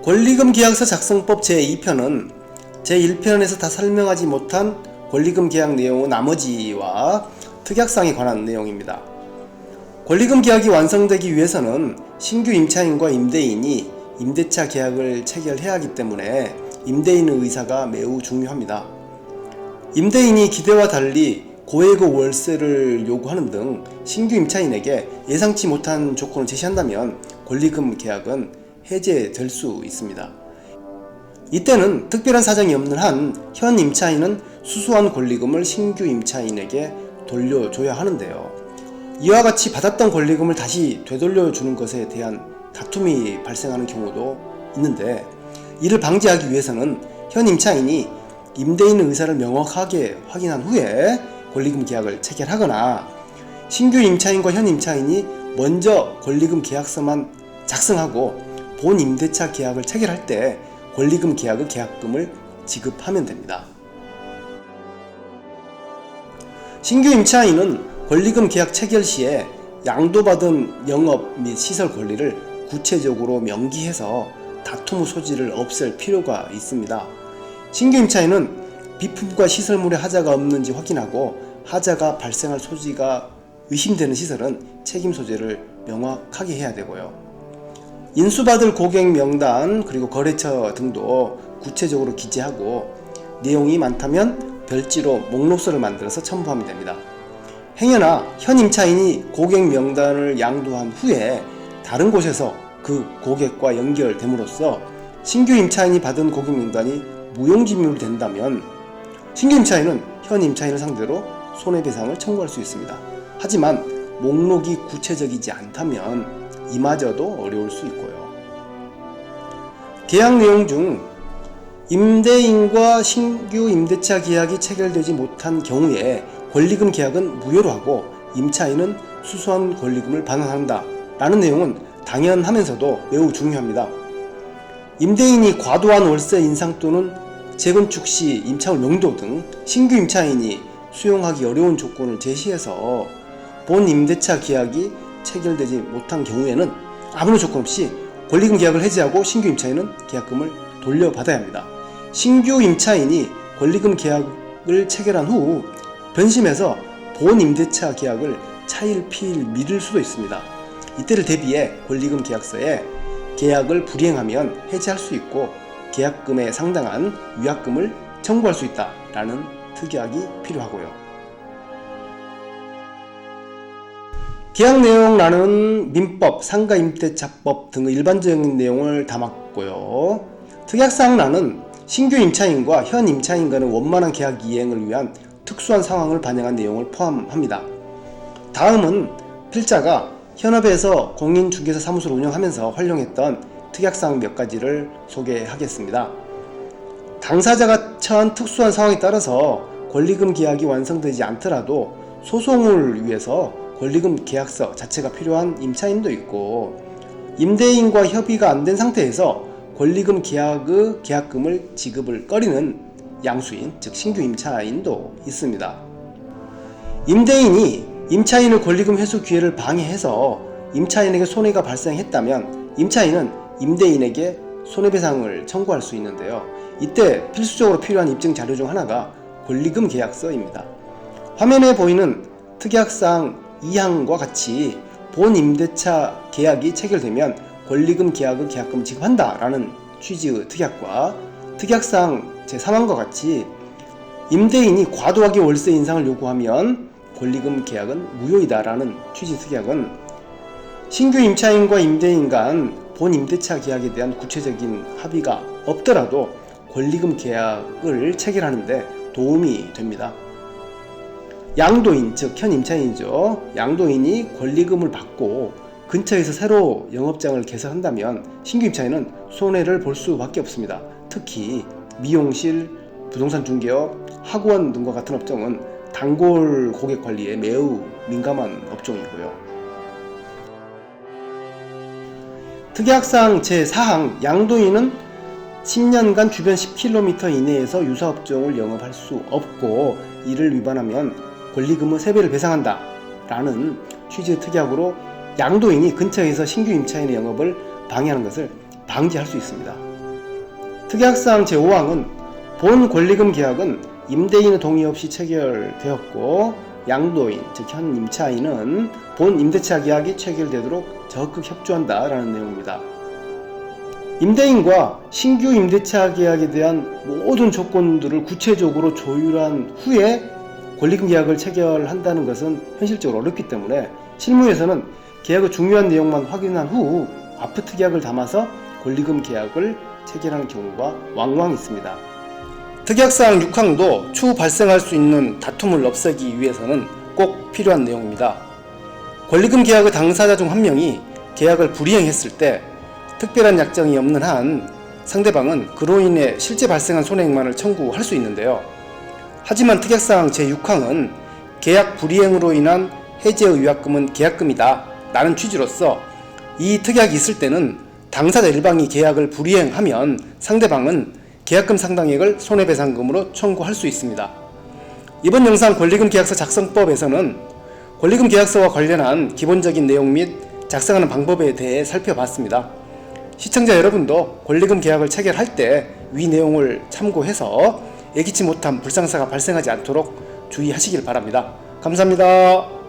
권리금 계약서 작성법 제2편은 제1편에서 다 설명하지 못한 권리금 계약 내용의 나머지와 특약사항에 관한 내용입니다. 권리금 계약이 완성되기 위해서는 신규 임차인과 임대인이 임대차 계약을 체결해야 하기 때문에 임대인의 의사가 매우 중요합니다. 임대인이 기대와 달리 고액의 월세를 요구하는 등 신규 임차인에게 예상치 못한 조건을 제시한다면 권리금 계약은 해제될 수 있습니다. 이때는 특별한 사정이 없는 한 현 임차인은 수수한 권리금을 신규 임차인에게 돌려줘야 하는데요. 이와 같이 받았던 권리금을 다시 되돌려주는 것에 대한 다툼이 발생하는 경우도 있는데, 이를 방지하기 위해서는 현 임차인이 임대인의 의사를 명확하게 확인한 후에 권리금 계약을 체결하거나 신규 임차인과 현 임차인이 먼저 권리금 계약서만 작성하고 본 임대차 계약을 체결할 때 권리금 계약의 계약금을 지급하면 됩니다. 신규 임차인은 권리금 계약 체결 시에 양도받은 영업 및 시설 권리를 구체적으로 명기해서 다툼의 소지를 없앨 필요가 있습니다. 신규 임차인은 비품과 시설물에 하자가 없는지 확인하고 하자가 발생할 소지가 의심되는 시설은 책임 소재를 명확하게 해야 되고요. 인수받을 고객 명단 그리고 거래처 등도 구체적으로 기재하고 내용이 많다면 별지로 목록서를 만들어서 첨부하면 됩니다. 행여나 현 임차인이 고객 명단을 양도한 후에 다른 곳에서 그 고객과 연결됨으로써 신규 임차인이 받은 고객 명단이 무용지물이 된다면 신규 임차인은 현 임차인을 상대로 손해배상을 청구할 수 있습니다. 하지만 목록이 구체적이지 않다면 이마저도 어려울 수 있고요. 계약 내용 중 임대인과 신규 임대차 계약이 체결되지 못한 경우에 권리금 계약은 무효로 하고 임차인은 수수한 권리금을 반환한다 라는 내용은 당연하면서도 매우 중요합니다. 임대인이 과도한 월세 인상 또는 재건축 시 임차물 명도 등 신규 임차인이 수용하기 어려운 조건을 제시해서 본 임대차 계약이 체결되지 못한 경우에는 아무런 조건 없이 권리금 계약을 해지하고 신규 임차인은 계약금을 돌려받아야 합니다. 신규 임차인이 권리금 계약을 체결한 후 변심해서 본 임대차 계약을 차일피일 미룰 수도 있습니다. 이때를 대비해 권리금 계약서에 계약을 불이행하면 해지할 수 있고 계약금에 상당한 위약금을 청구할 수 있다라는 특약이 필요하고요. 계약 내용란은 민법, 상가임대차법 등의 일반적인 내용을 담았고요. 특약사항란은 신규 임차인과 현 임차인 간의 원만한 계약 이행을 위한 특수한 상황을 반영한 내용을 포함합니다. 다음은 필자가 현업에서 공인중개사 사무소를 운영하면서 활용했던 특약사항 몇 가지를 소개하겠습니다. 당사자가 처한 특수한 상황에 따라서 권리금 계약이 완성되지 않더라도 소송을 위해서 권리금 계약서 자체가 필요한 임차인도 있고, 임대인과 협의가 안 된 상태에서 권리금 계약의 계약금을 지급을 꺼리는 양수인, 즉 신규 임차인도 있습니다. 임대인이 임차인의 권리금 회수 기회를 방해해서 임차인에게 손해가 발생했다면 임차인은 임대인에게 손해배상을 청구할 수 있는데요. 이때 필수적으로 필요한 입증 자료 중 하나가 권리금 계약서입니다. 화면에 보이는 특약사항 2항과 같이 본 임대차 계약이 체결되면 권리금 계약의 계약금을 지급한다 라는 취지의 특약과 특약사항 제3항과 같이 임대인이 과도하게 월세 인상을 요구하면 권리금 계약은 무효이다 라는 취지 특약은 신규 임차인과 임대인 간 본 임대차 계약에 대한 구체적인 합의가 없더라도 권리금 계약을 체결하는 데 도움이 됩니다. 양도인, 즉 현 임차인이죠. 양도인이 권리금을 받고 근처에서 새로 영업장을 개설한다면 신규 임차인은 손해를 볼 수밖에 없습니다. 특히 미용실, 부동산 중개업, 학원 등과 같은 업종은 단골 고객 관리에 매우 민감한 업종이고요. 특약사항 제4항 양도인은 10년간 주변 10km 이내에서 유사업종을 영업할 수 없고 이를 위반하면 권리금의 3배를 배상한다 라는 취지의 특약으로 양도인이 근처에서 신규 임차인의 영업을 방해하는 것을 방지할 수 있습니다. 특약사항 제5항은 본 권리금 계약은 임대인의 동의 없이 체결되었고 양도인, 즉 현 임차인은 본 임대차 계약이 체결되도록 적극 협조한다라는 내용입니다. 임대인과 신규 임대차 계약에 대한 모든 조건들을 구체적으로 조율한 후에 권리금 계약을 체결한다는 것은 현실적으로 어렵기 때문에 실무에서는 계약의 중요한 내용만 확인한 후 아프트 계약을 담아서 권리금 계약을 체결하는 경우가 왕왕 있습니다. 특약사항 6항도 추후 발생할 수 있는 다툼을 없애기 위해서는 꼭 필요한 내용입니다. 권리금 계약의 당사자 중 한 명이 계약을 불이행했을 때 특별한 약정이 없는 한 상대방은 그로 인해 실제 발생한 손해액만을 청구할 수 있는데요. 하지만 특약사항 제6항은 계약 불이행으로 인한 해지의 위약금은 계약금이다 라는 취지로서 이 특약이 있을 때는 당사자 일방이 계약을 불이행하면 상대방은 계약금 상당액을 손해배상금으로 청구할 수 있습니다. 이번 영상 권리금 계약서 작성법에서는 권리금 계약서와 관련한 기본적인 내용 및 작성하는 방법에 대해 살펴봤습니다. 시청자 여러분도 권리금 계약을 체결할 때 위 내용을 참고해서 예기치 못한 불상사가 발생하지 않도록 주의하시길 바랍니다. 감사합니다.